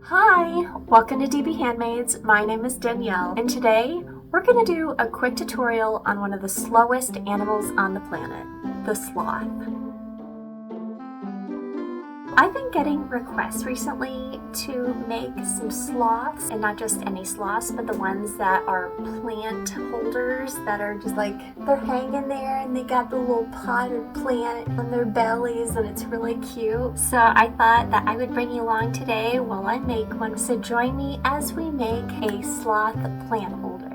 Hi, welcome to DBHandmades. My name is Danielle, and today we're going to do a quick tutorial on one of the slowest animals on the planet, the sloth. I've been getting requests recently to make some sloths, and not just any sloths, but the ones that are plant holders that are just like, they're hanging there and they got the little potted plant on their bellies and it's really cute. So I thought that I would bring you along today while I make one. So join me as we make a sloth plant holder.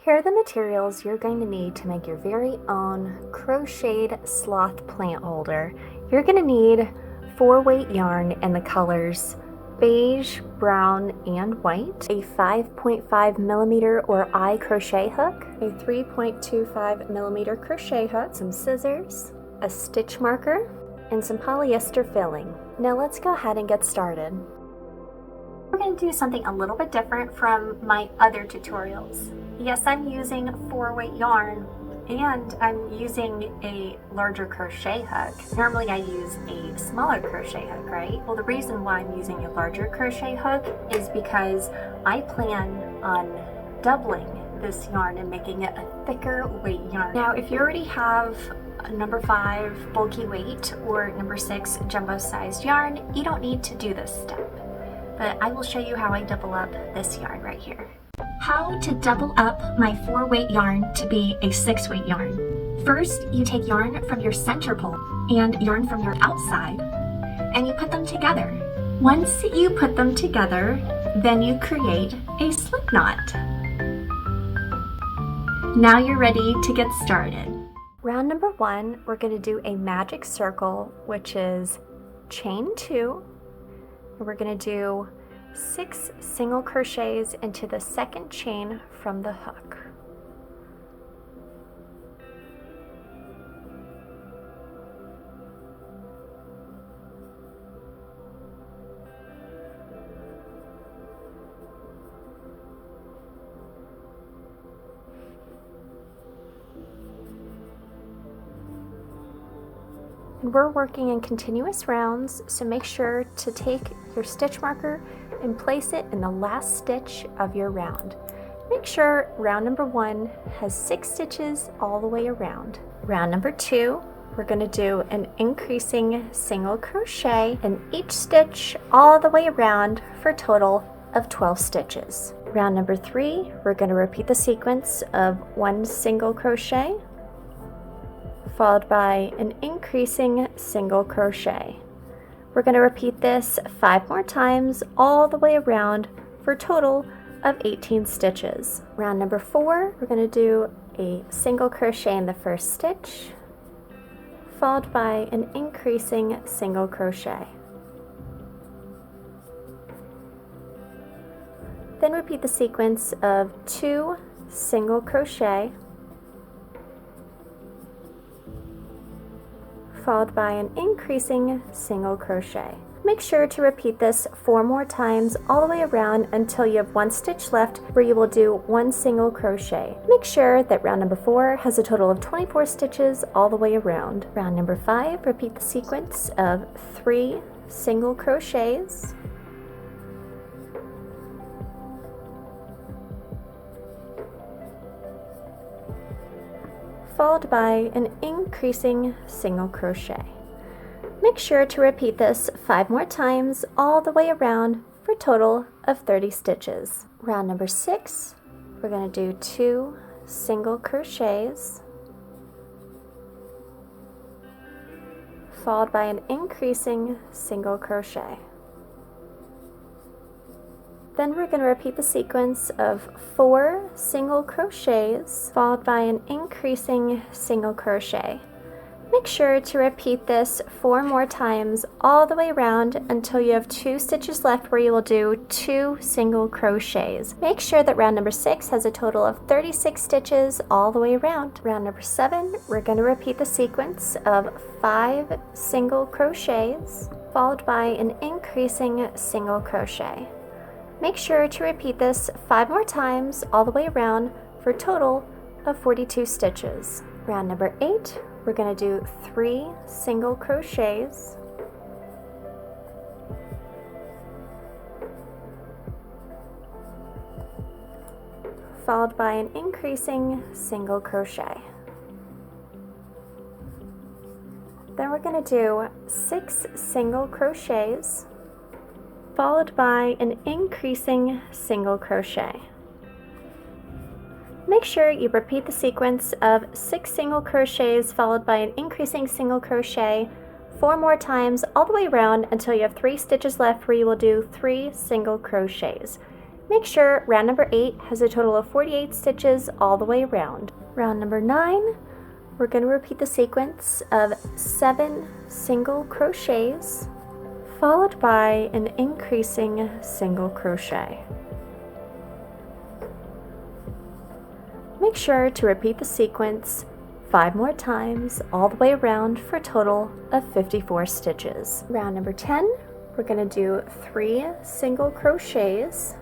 Here are the materials you're going to need to make your very own crocheted sloth plant holder. You're going to need 4-weight yarn in the colors beige, brown, and white, a 5.5 millimeter or I crochet hook, a 3.25 millimeter crochet hook, some scissors, a stitch marker, and some polyester filling. Now let's go ahead and get started. We're going to do something a little bit different from my other tutorials. Yes, I'm using 4-weight yarn and I'm using a larger crochet hook. Normally I use a smaller crochet hook, right? Well, the reason why I'm using a larger crochet hook is because I plan on doubling this yarn and making it a thicker weight yarn. Now, if you already have a number 5 bulky weight or number 6 jumbo sized yarn, you don't need to do this step. But I will show you how I double up this yarn right here. How to double up my 4-weight yarn to be a 6-weight yarn. First, you take yarn from your center pole and yarn from your outside, and you put them together. Once you put them together, then you create a slip knot. Now you're ready to get started. Round number 1, we're going to do a magic circle, which is chain 2. We're going to do 6 single crochets into the second chain from the hook. And we're working in continuous rounds, so make sure to take your stitch marker and place it in the last stitch of your round. Make sure round number 1 has 6 stitches all the way around. Round number 2, we're going to do an increasing single crochet in each stitch all the way around for a total of 12 stitches. Round number 3, we're going to repeat the sequence of 1 single crochet followed by an increasing single crochet. We're going to repeat this 5 more times all the way around for a total of 18 stitches. Round number 4, we're going to do a single crochet in the first stitch, followed by an increasing single crochet. Then repeat the sequence of 2 single crochet, followed by an increasing single crochet. Make sure to repeat this 4 more times all the way around until you have 1 stitch left where you will do 1 single crochet. Make sure that round number 4 has a total of 24 stitches all the way around. Round number 5, repeat the sequence of 3 single crochets, followed by an increasing single crochet. Make sure to repeat this 5 more times all the way around for a total of 30 stitches. Round number 6, we're going to do 2 single crochets, followed by an increasing single crochet. Then we're going to repeat the sequence of 4 single crochets followed by an increasing single crochet. Make sure to repeat this 4 more times all the way around until you have 2 stitches left where you will do 2 single crochets. Make sure that round number 6 has a total of 36 stitches all the way around. Round number 7, we're going to repeat the sequence of 5 single crochets followed by an increasing single crochet. Make sure to repeat this 5 more times all the way around for a total of 42 stitches. Round number 8, we're going to do 3 single crochets, followed by an increasing single crochet. Then we're going to do 6 single crochets followed by an increasing single crochet. Make sure you repeat the sequence of 6 single crochets followed by an increasing single crochet 4 more times all the way around until you have 3 stitches left where you will do 3 single crochets. Make sure round number 8 has a total of 48 stitches all the way around. Round number 9, we're going to repeat the sequence of 7 single crochets followed by an increasing single crochet. Make sure to repeat the sequence 5 more times all the way around for a total of 54 stitches. Round number 10, we're going to do 3 single crochets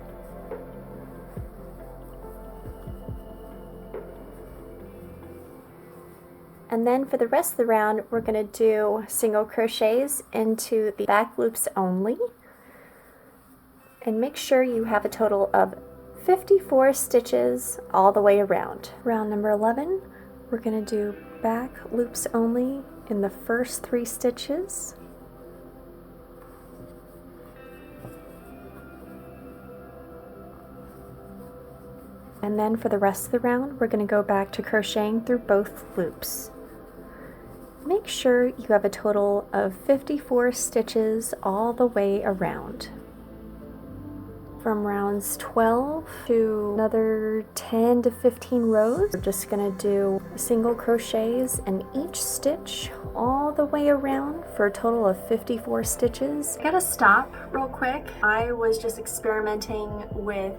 and then for the rest of the round we're going to do single crochets into the back loops only, and make sure you have a total of 54 stitches all the way around. Round number 11, we're going to do back loops only in the first 3 stitches. And then for the rest of the round, we're going to go back to crocheting through both loops. Make sure you have a total of 54 stitches all the way around. From rounds 12 to another 10 to 15 rows, we're just going to do single crochets in each stitch all the way around for a total of 54 stitches. I gotta stop real quick. I was just experimenting with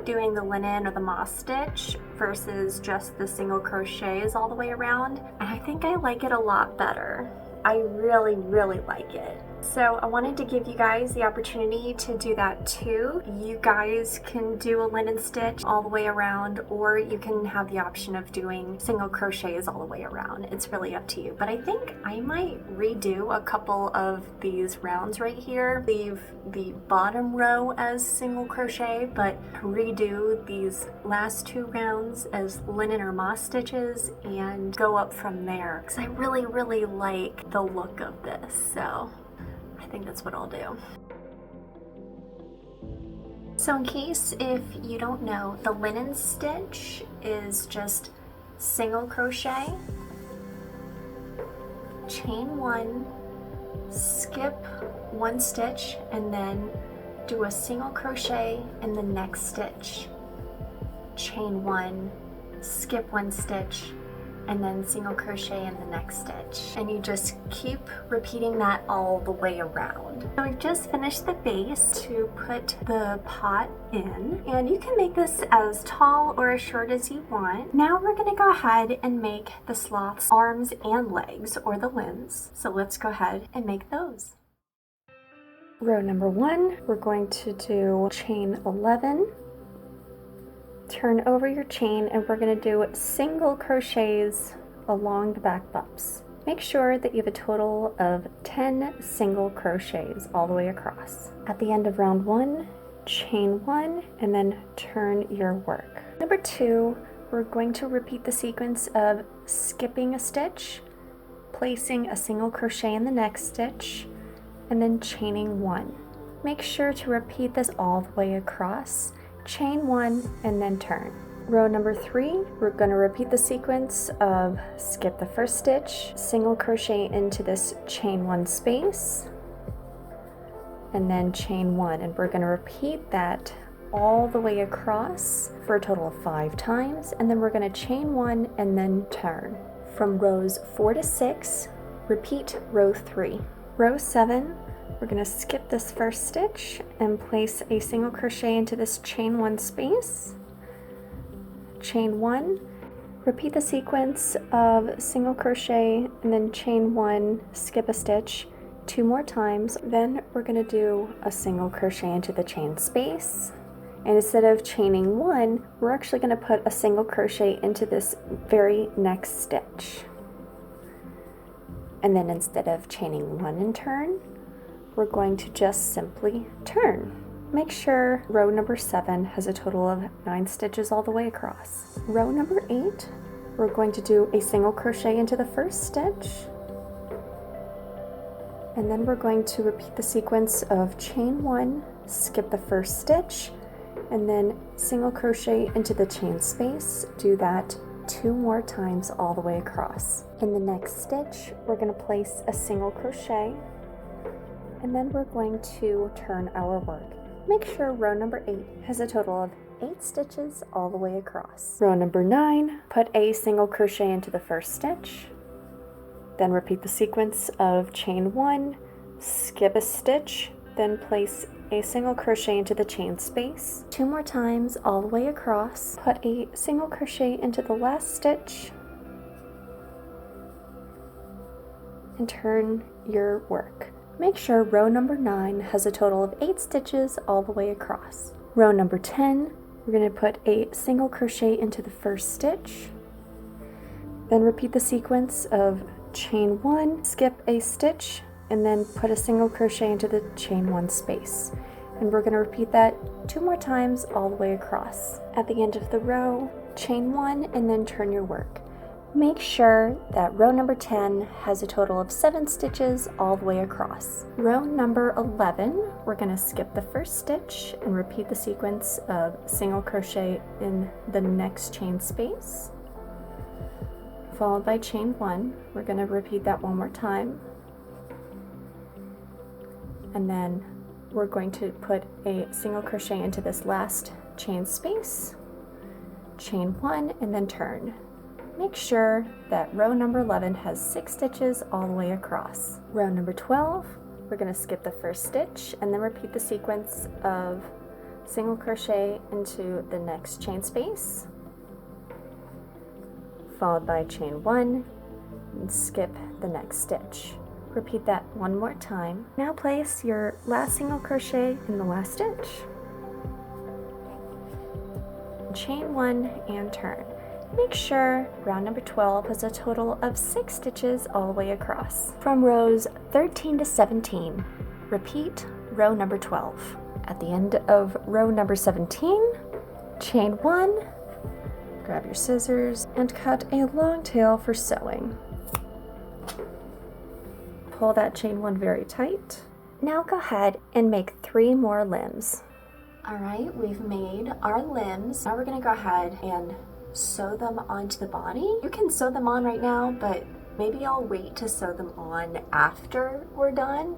doing the linen or the moss stitch versus just the single crochets all the way around, and I think I like it a lot better. I really like it. So I wanted to give you guys the opportunity to do that too. You guys can do a linen stitch all the way around, or you can have the option of doing single crochets all the way around. It's really up to you. But I think I might redo a couple of these rounds right here. Leave the bottom row as single crochet, but redo these last 2 rounds as linen or moss stitches and go up from there. Because I really like the look of this. So I think that's what I'll do. So in case if you don't know, the linen stitch is just single crochet, chain 1, skip 1 stitch, and then do a single crochet in the next stitch, chain 1, skip 1 stitch, and then single crochet in the next stitch, and you just keep repeating that all the way around. So we've just finished the base to put the pot in, and you can make this as tall or as short as you want. Now we're going to go ahead and make the sloth's arms and legs, or the limbs. So let's go ahead and make those. Row number 1, we're going to do chain 11, turn over your chain, and we're going to do single crochets along the back bumps. Make sure that you have a total of 10 single crochets all the way across. At the end of round 1, chain 1, and then turn your work. Number 2, we're going to repeat the sequence of skipping a stitch, placing a single crochet in the next stitch, and then chaining 1. Make sure to repeat this all the way across. Chain 1 and then turn. Row number 3, we're going to repeat the sequence of skip the first stitch, single crochet into this chain 1 space, and then chain 1, and we're going to repeat that all the way across for a total of 5 times, and then we're going to chain 1 and then turn. From rows 4 to 6, repeat row 3. Row 7, we're going to skip this first stitch and place a single crochet into this chain 1 space, chain 1, repeat the sequence of single crochet and then chain 1, skip a stitch 2 more times. Then we're going to do a single crochet into the chain space, and instead of chaining 1, we're actually going to put a single crochet into this very next stitch. And then instead of chaining 1 and turn, we're going to just simply turn. make sure row number 7 has a total of 9 stitches all the way across. Row number 8, we're going to do a single crochet into the first stitch, and then we're going to repeat the sequence of chain 1, skip the first stitch, and then single crochet into the chain space. Do that 2 more times all the way across. In the next stitch, we're going to place a single crochet, and then we're going to turn our work. Make sure row number 8 has a total of 8 stitches all the way across. Row number 9, put a single crochet into the first stitch, then repeat the sequence of chain 1, skip a stitch, then place a single crochet into the chain space. 2 more times all the way across. Put a single crochet into the last stitch and turn your work. Make sure row number 9 has a total of 8 stitches all the way across. Row number 10, we're going to put a single crochet into the first stitch, then repeat the sequence of chain 1, skip a stitch, and then put a single crochet into the chain 1 space. And we're going to repeat that 2 more times all the way across. At the end of the row, chain 1 and then turn your work. Make sure that row number 10 has a total of 7 stitches all the way across. Row number 11, we're going to skip the first stitch and repeat the sequence of single crochet in the next chain space, followed by chain 1. We're going to repeat that 1 more time, and then we're going to put a single crochet into this last chain space, chain 1, and then turn. Make sure that row number 11 has 6 stitches all the way across. Row number 12, we're going to skip the first stitch and then repeat the sequence of single crochet into the next chain space, followed by chain 1, and skip the next stitch. Repeat that 1 more time. Now place your last single crochet in the last stitch, chain 1, and turn. Make sure round number 12 has a total of 6 stitches all the way across. From rows 13 to 17, repeat row number 12. At the end of row number 17, chain 1, grab your scissors, and cut a long tail for sewing. Pull that chain 1 very tight. Now go ahead and make 3 more limbs. Alright, we've made our limbs. Now we're going to go ahead and sew them onto the body. You can sew them on right now, but maybe I'll wait to sew them on after we're done.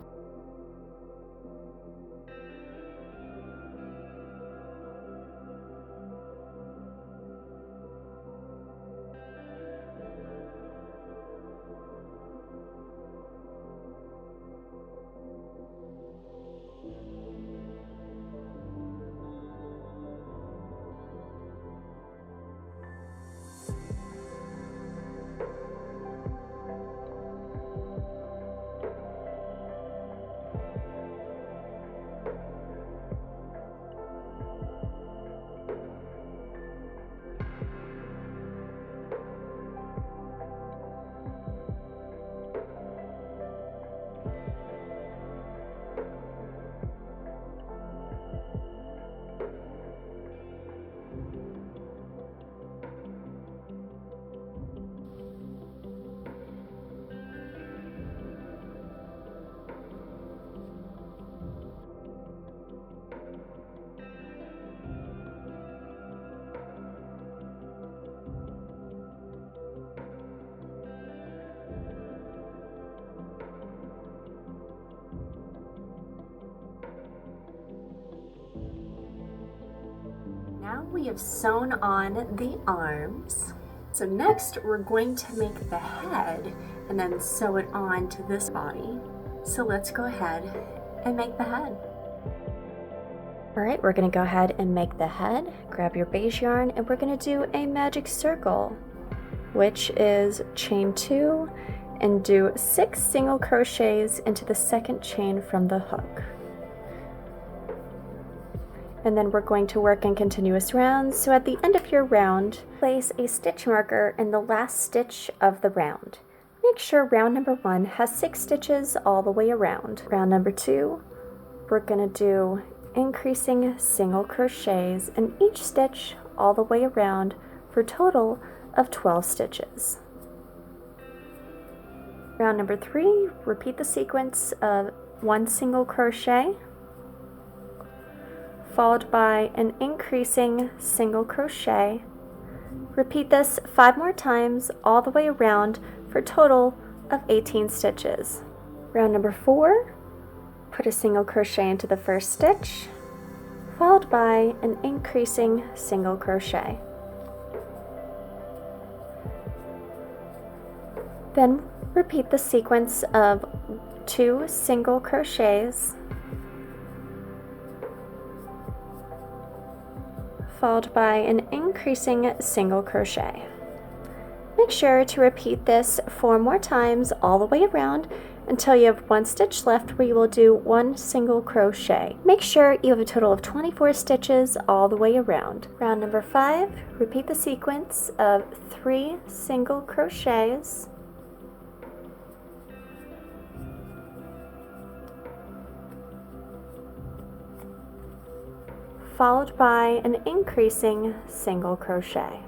Now we have sewn on the arms. So next we're going to make the head and then sew it on to this body. So let's go ahead and make the head. Alright, we're going to go ahead and make the head. Grab your beige yarn and we're going to do a magic circle, which is chain 2 and do 6 single crochets into the second chain from the hook. And then we're going to work in continuous rounds. So at the end of your round, place a stitch marker in the last stitch of the round. Make sure round number 1 has 6 stitches all the way around. Round number 2, we're going to do increasing single crochets in each stitch all the way around for a total of 12 stitches. Round number 3, repeat the sequence of 1 single crochet, followed by an increasing single crochet. Repeat this 5 more times all the way around for a total of 18 stitches. Round number 4, put a single crochet into the first stitch, followed by an increasing single crochet. Then repeat the sequence of 2 single crochets, followed by an increasing single crochet. Make sure to repeat this 4 more times all the way around until you have 1 stitch left where you will do 1 single crochet. Make sure you have a total of 24 stitches all the way around. Round number 5, repeat the sequence of 3 single crochets, followed by an increasing single crochet.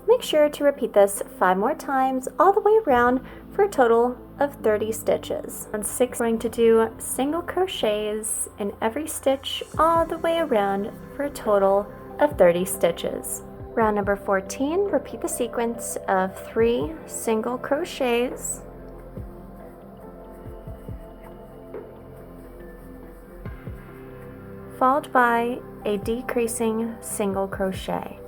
Make sure to repeat this 5 more times all the way around for a total of 30 stitches. On 6, we're going to do single crochets in every stitch all the way around for a total of 30 stitches. Round number 14, repeat the sequence of 3 single crochets, followed by a decreasing single crochet.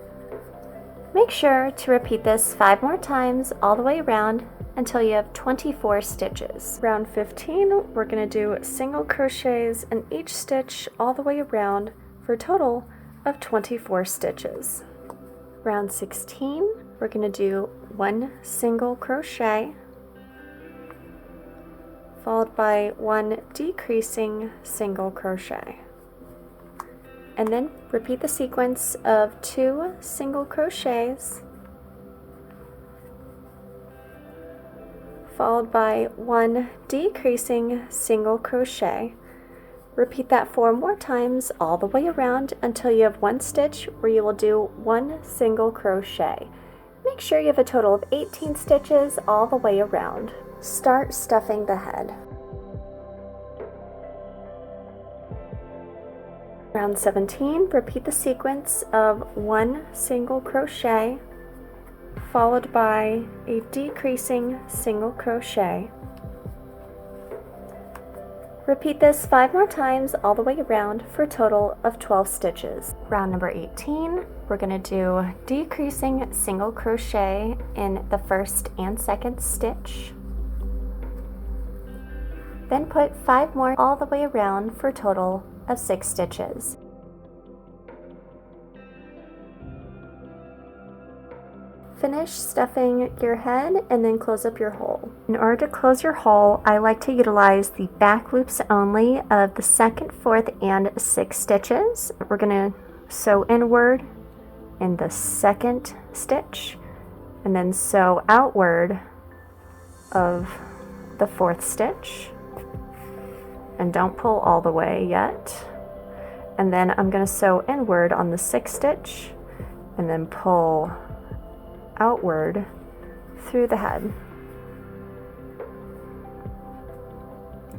Make sure to repeat this 5 more times all the way around until you have 24 stitches. Round 15, we're going to do single crochets in each stitch all the way around for a total of 24 stitches. Round 16, we're going to do 1 single crochet, followed by 1 decreasing single crochet. And then repeat the sequence of 2 single crochets, followed by 1 decreasing single crochet. Repeat that 4 more times all the way around until you have 1 stitch where you will do 1 single crochet. Make sure you have a total of 18 stitches all the way around. Start stuffing the head. Round 17, repeat the sequence of 1 single crochet, followed by a decreasing single crochet. Repeat this 5 more times all the way around for a total of 12 stitches. Round number 18, we're going to do decreasing single crochet in the first and second stitch. Then put 5 more all the way around for a total of 6 stitches. Finish stuffing your head and then close up your hole. In order to close your hole, I like to utilize the back loops only of the 2nd, 4th, and 6th stitches. We're going to sew inward in the 2nd stitch and then sew outward of the 4th stitch. And don't pull all the way yet. And then I'm going to sew inward on the 6th stitch and then pull outward through the head.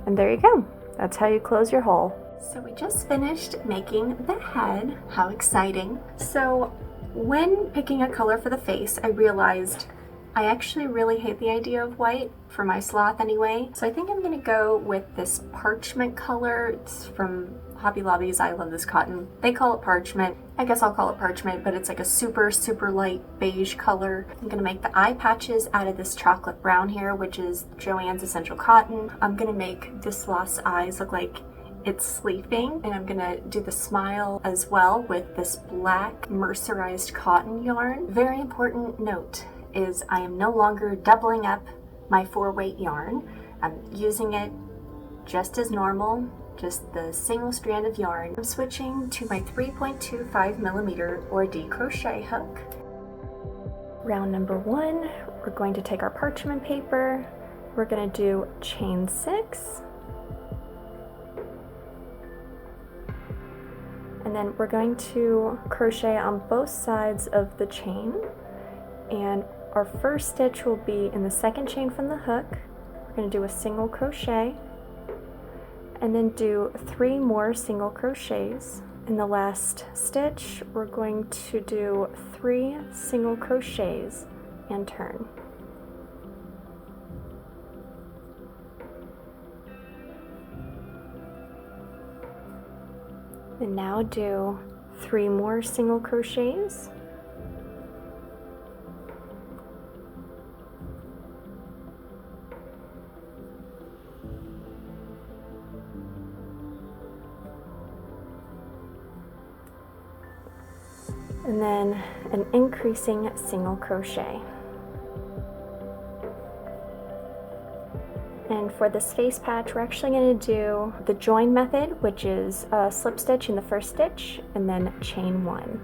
And there you go. That's how you close your hole. So we just finished making the head. How exciting. So when picking a color for the face, I realized I actually really hate the idea of white, for my sloth anyway. So I think I'm gonna go with this parchment color. It's from Hobby Lobby's I Love This Cotton. They call it parchment. I guess I'll call it parchment, but it's like a super light beige color. I'm gonna make the eye patches out of this chocolate brown here, which is Joann's Essential Cotton. I'm gonna make this sloth's eyes look like it's sleeping, and I'm gonna do the smile as well with this black mercerized cotton yarn. Very important note is I am no longer doubling up my 4-weight yarn. I'm using it just as normal, just the single strand of yarn. I'm switching to my 3.25 millimeter or D crochet hook. Round number 1, we're going to take our parchment paper. We're going to do chain 6, And then we're going to crochet on both sides of the chain, and our first stitch will be in the second chain from the hook. We're going to do a single crochet and then do 3 more single crochets. In the last stitch, we're going to do 3 single crochets and turn. And now do 3 more single crochets. And then an increasing single crochet. And for this face patch, we're actually going to do the join method, which is a slip stitch in the first stitch and then chain 1.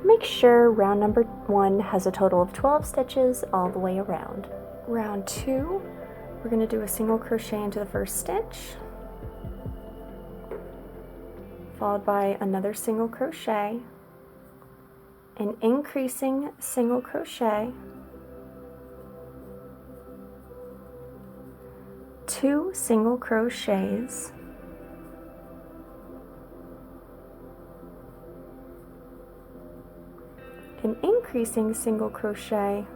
Make sure round number 1 has a total of 12 stitches all the way around. Round 2, we're going to do a single crochet into the first stitch, followed by another single crochet, an increasing single crochet, 2 single crochets, an increasing single crochet,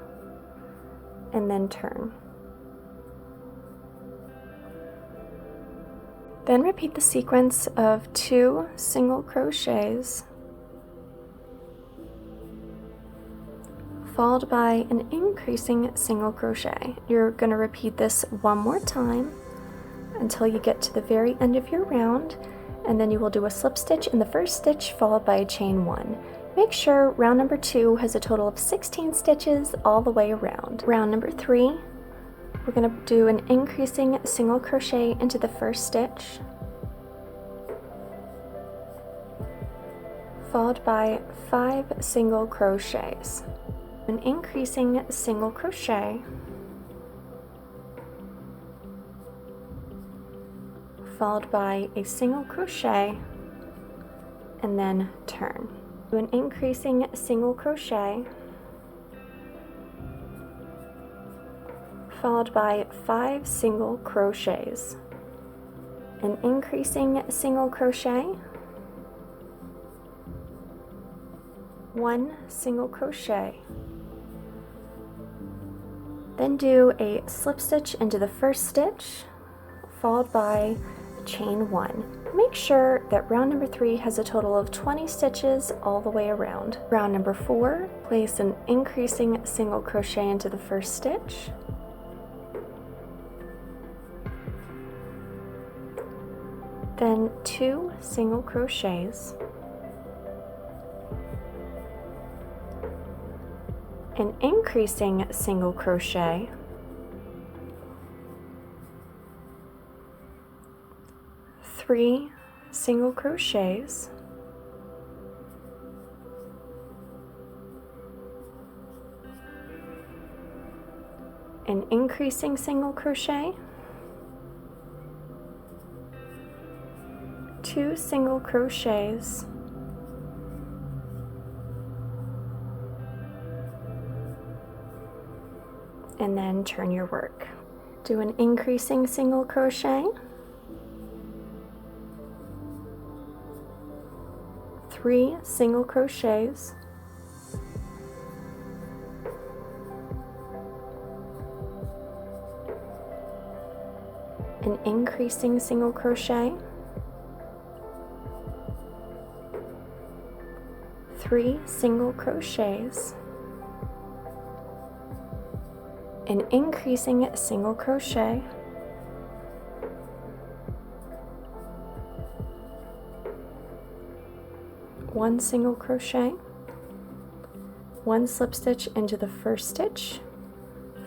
and then turn. Then repeat the sequence of 2 single crochets followed by an increasing single crochet. You're going to repeat this one more time until you get to the very end of your round, and then you will do a slip stitch in the first stitch followed by a chain 1. Make sure round number 2 has a total of 16 stitches all the way around. Round number 3, we're going to do an increasing single crochet into the first stitch, followed by 5 single crochets. An increasing single crochet, followed by a single crochet, and then turn. Do an increasing single crochet, followed by 5 single crochets, an increasing single crochet, 1 single crochet. Then do a slip stitch into the first stitch, followed by chain 1. Make sure that round number 3 has a total of 20 stitches all the way around. Round number 4, place an increasing single crochet into the first stitch, then 2 single crochets, an increasing single crochet, 3 single crochets, an increasing single crochet, 2 single crochets, and then turn your work. Do an increasing single crochet, 3 single crochets, an increasing single crochet, 3 single crochets, an increasing single crochet, one single crochet, 1 slip stitch into the first stitch,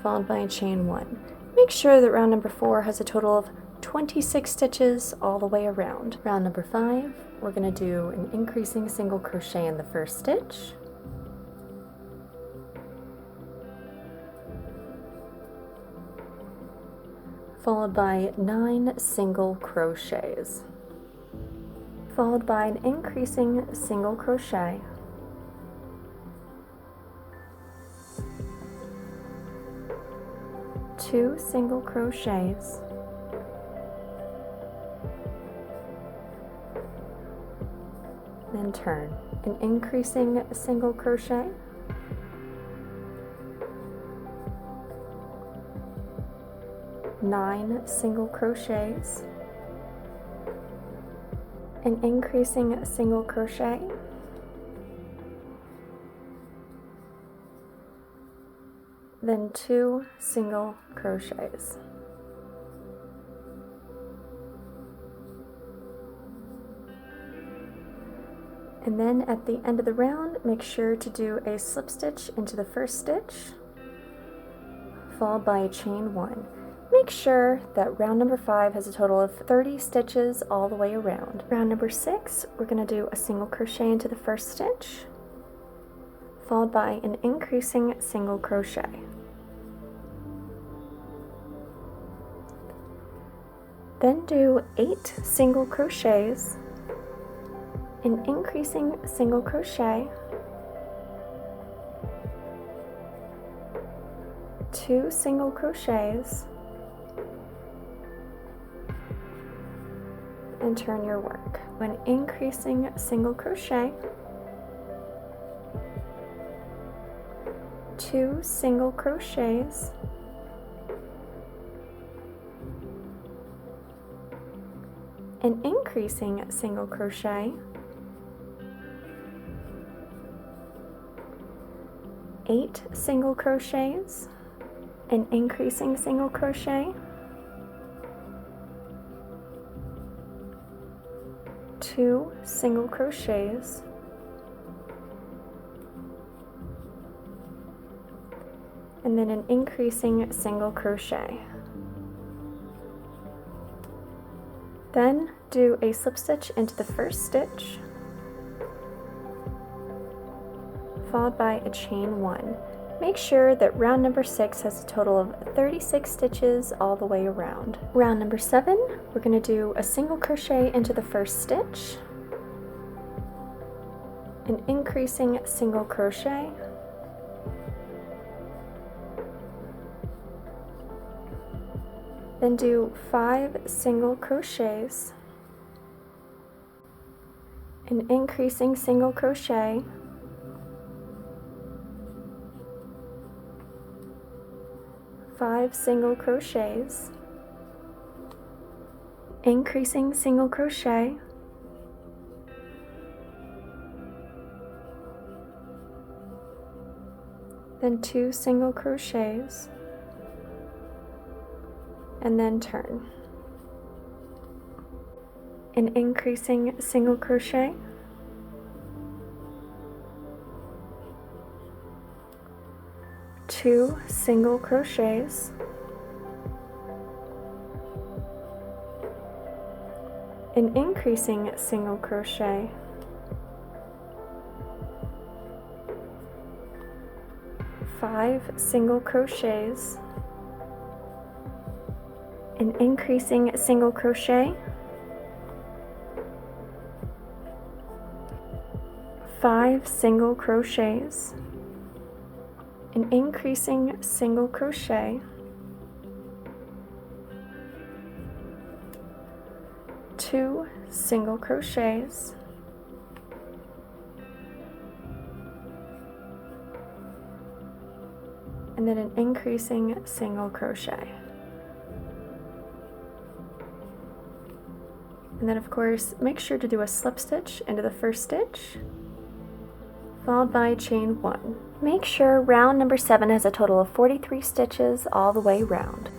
followed by a chain 1. Make sure that round number 4 has a total of 26 stitches all the way around. Round number 5, we're going to do an increasing single crochet in the first stitch, followed by 9 single crochets, followed by an increasing single crochet, two single crochets, then turn, an increasing single crochet, nine single crochets, an increasing single crochet, then two single crochets. And then at the end of the round, make sure to do a slip stitch into the first stitch, followed by a chain one. Make sure that round number 5 has a total of 30 stitches all the way around. Round number 6, we're going to do a single crochet into the first stitch, followed by an increasing single crochet. Then do 8 single crochets, an increasing single crochet, 2 single crochets, and turn your work. An increasing single crochet, 2 single crochets, an increasing single crochet, 8 single crochets, an increasing single crochet, 2 single crochets, and then an increasing single crochet. Then do a slip stitch into the first stitch, followed by a chain one. Make sure that round number 6 has a total of 36 stitches all the way around. Round number 7, we're going to do a single crochet into the first stitch, an increasing single crochet, then do 5 single crochets, an increasing single crochet, 5 single crochets, increasing single crochet, then 2 single crochets, and then turn. An increasing single crochet, 2 single crochets, an increasing single crochet, 5 single crochets, an increasing single crochet, 5 single crochets, an increasing single crochet, 2 single crochets, and then an increasing single crochet. And then of course, make sure to do a slip stitch into the first stitch, followed by chain one. Make sure round number 7 has a total of 43 stitches all the way round.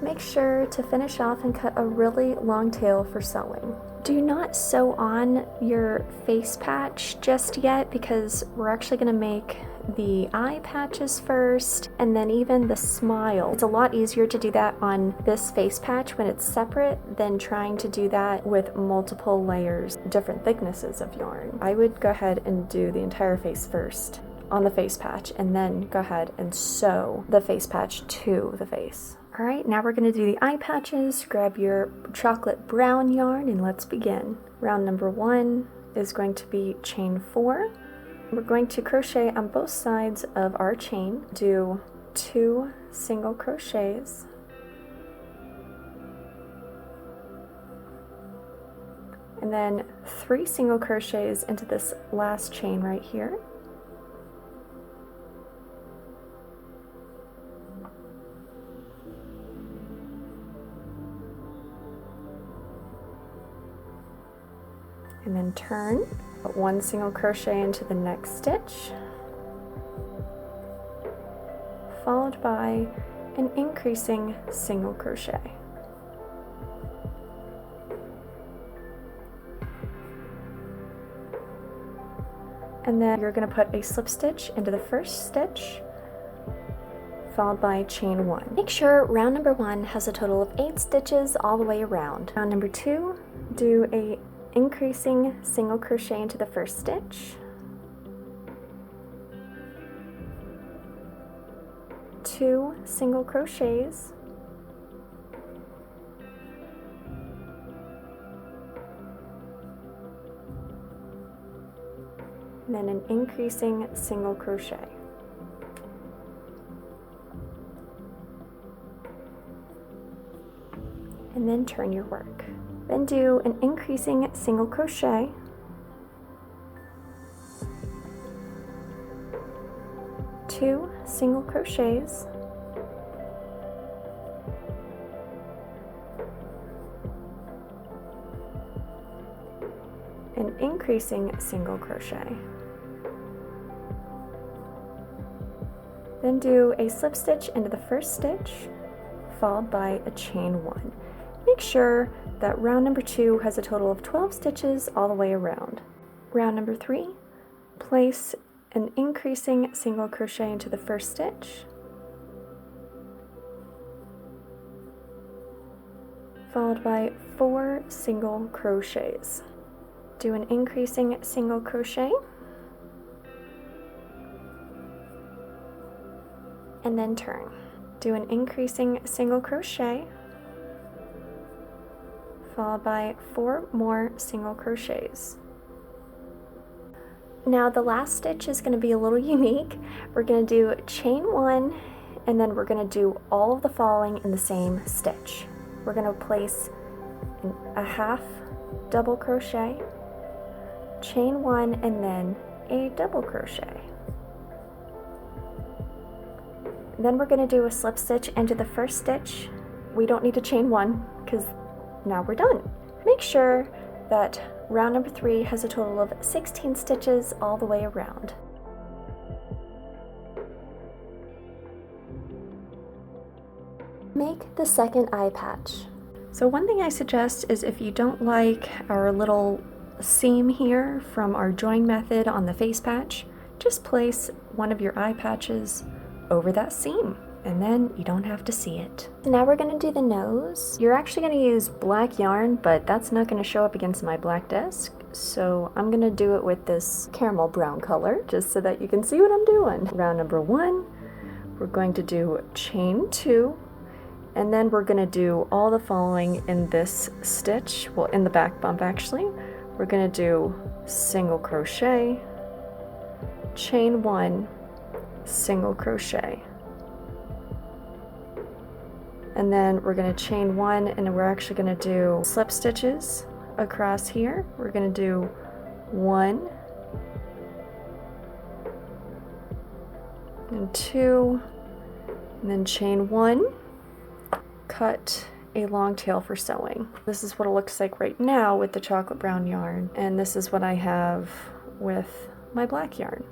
Make sure to finish off and cut a really long tail for sewing. Do not sew on your face patch just yet because we're actually going to make the eye patches first and then even the smile. It's a lot easier to do that on this face patch when it's separate than trying to do that with multiple layers, different thicknesses of yarn. I would go ahead and do the entire face first on the face patch and then go ahead and sew the face patch to the face. Alright, now we're going to do the eye patches. Grab your chocolate brown yarn and let's begin. Round number 1 is going to be chain 4. We're going to crochet on both sides of our chain, do 2 single crochets, and then 3 single crochets into this last chain right here. And then turn, put 1 single crochet into the next stitch, followed by an increasing single crochet. And then you're going to put a slip stitch into the first stitch, followed by chain 1. Make sure round number 1 has a total of 8 stitches all the way around. Round number 2, do a increasing single crochet into the first stitch, 2 single crochets, and then an increasing single crochet. And then turn your work. Then do an increasing single crochet, 2 single crochets, an increasing single crochet. Then do a slip stitch into the first stitch, followed by a chain 1. Make sure that round number 2 has a total of 12 stitches all the way around. Round number 3, place an increasing single crochet into the first stitch, followed by 4 single crochets. Do an increasing single crochet, and then turn. Do an increasing single crochet, followed by 4 more single crochets. Now the last stitch is going to be a little unique. We're going to do chain 1, and then we're going to do all of the following in the same stitch. We're going to place a half double crochet, chain 1, and then a double crochet. Then we're going to do a slip stitch into the first stitch. We don't need to chain 1 because now we're done. Make sure that round number 3 has a total of 16 stitches all the way around. Make the second eye patch. So one thing I suggest is if you don't like our little seam here from our join method on the face patch, just place one of your eye patches over that seam, and then you don't have to see it. Now we're going to do the nose. You're actually going to use black yarn, but that's not going to show up against my black desk, so I'm going to do it with this caramel brown color, just so that you can see what I'm doing. Round number 1, we're going to do chain 2, and then we're going to do all the following in this stitch, well, in the back bump actually. We're going to do single crochet, chain 1, single crochet. And then we're going to chain 1, and we're actually going to do slip stitches across here. We're going to do 1 and 2, and then chain 1, cut a long tail for sewing. This is what it looks like right now with the chocolate brown yarn, and this is what I have with my black yarn.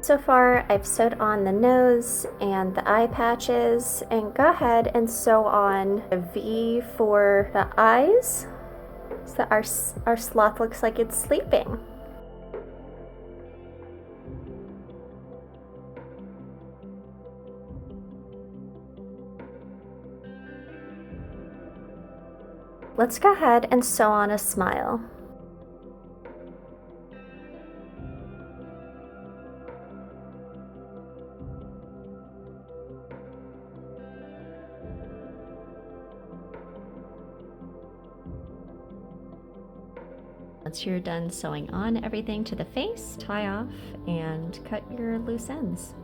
So far, I've sewed on the nose and the eye patches, and go ahead and sew on a V for the eyes so that our sloth looks like it's sleeping. Let's go ahead and sew on a smile. Once you're done sewing on everything to the face, tie off and cut your loose ends.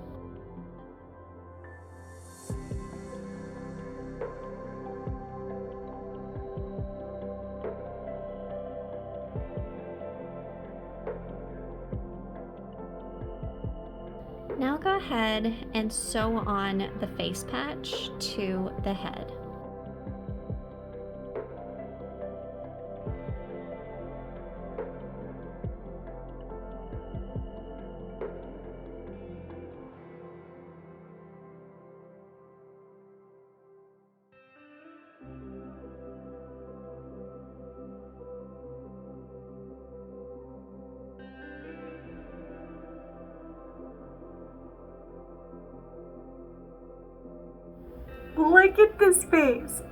Now go ahead and sew on the face patch to the head. Look at this face.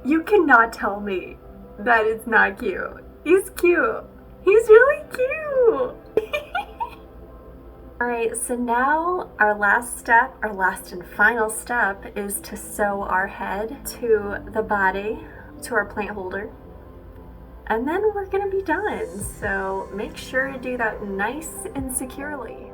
You cannot tell me that it's not cute. He's cute. He's really cute. Alright, so now our last and final step is to sew our head to the body, to our plant holder. And then we're gonna be done. So make sure to do that nice and securely.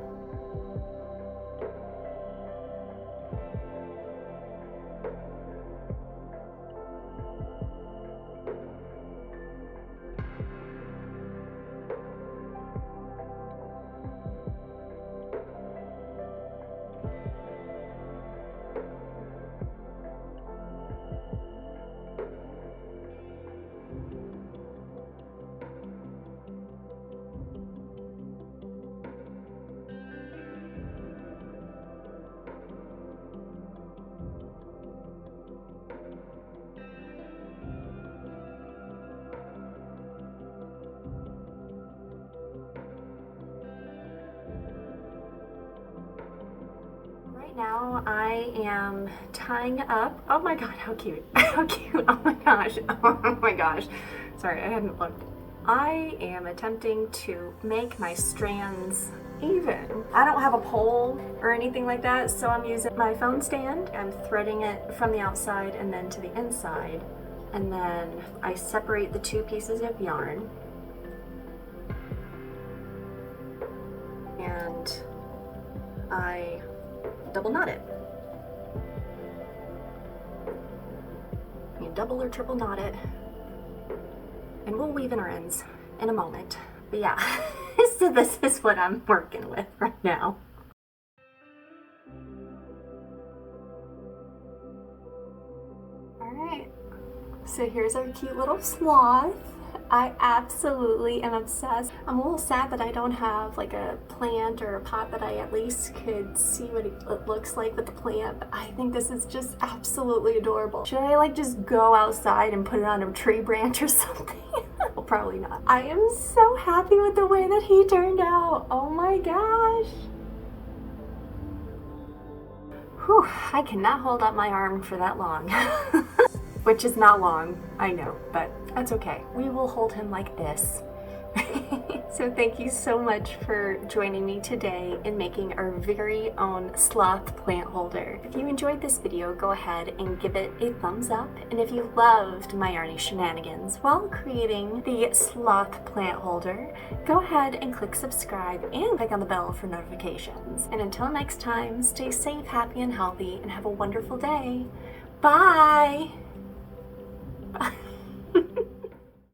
Right now I am tying up. Oh my god, how cute. How cute. Oh my gosh. Oh my gosh. Sorry, I hadn't looked. I am attempting to make my strands even. I don't have a pole or anything like that, so I'm using my phone stand. I'm threading it from the outside and then to the inside. And then I separate the two pieces of yarn. And I double knot it. You double or triple knot it, and we'll weave in our ends in a moment. But yeah, so this is what I'm working with right now. Alright, so here's our cute little sloth. I absolutely am obsessed. I'm a little sad that I don't have like a plant or a pot that I at least could see what it looks like with the plant, but I think this is just absolutely adorable. Should I like just go outside and put it on a tree branch or something? Well, probably not. I am so happy with the way that he turned out. Oh my gosh. Whew, I cannot hold up my arm for that long. Which is not long, I know, but that's okay. We will hold him like this. So thank you so much for joining me today in making our very own sloth plant holder. If you enjoyed this video, go ahead and give it a thumbs up. And if you loved my yarny shenanigans while creating the sloth plant holder, go ahead and click subscribe and click on the bell for notifications. And until next time, stay safe, happy, and healthy, and have a wonderful day. Bye!